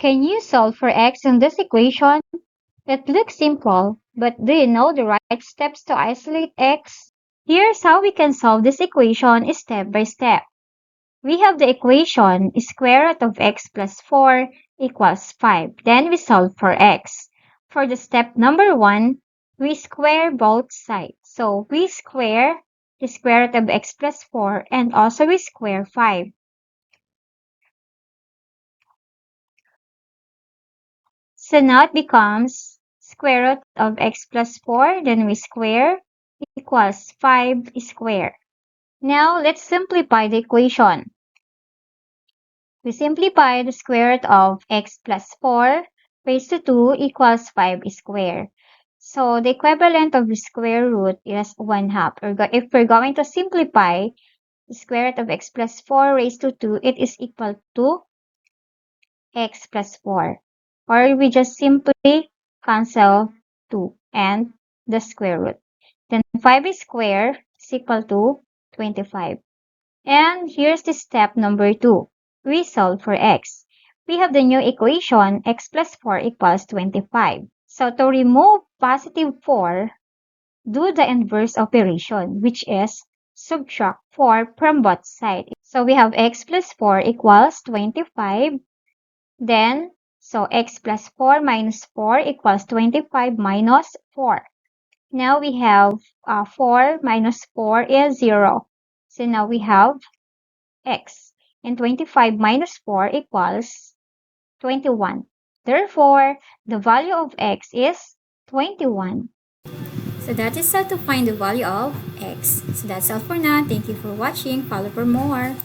Can you solve for x in this equation? It looks simple, but do you know the right steps to isolate x? Here's how we can solve this equation step by step. We have the equation square root of x plus 4 equals 5. Then we solve for x. For the step number 1, we square both sides. So we square the square root of x plus 4 and also we square 5. So now it becomes square root of x plus 4, then we square, equals 5 squared. Now let's simplify the equation. We simplify the square root of x plus 4 raised to 2 equals 5 squared. So the equivalent of the square root is 1/2. If we're going to simplify the square root of x plus 4 raised to 2, it is equal to x plus 4. Or we just simply cancel 2 and the square root. Then 5 squared is equal to 25. And here's the step number 2. We solve for x. We have the new equation x plus 4 equals 25. So to remove positive 4, do the inverse operation, which is subtract 4 from both sides. So we have x plus 4 equals 25. Then, so x plus 4 minus 4 equals 25 minus 4. Now we have 4 minus 4 is 0. So now we have x. And 25 minus 4 equals 21. Therefore, the value of x is 21. So that is how to find the value of x. So that's all for now. Thank you for watching. Follow for more.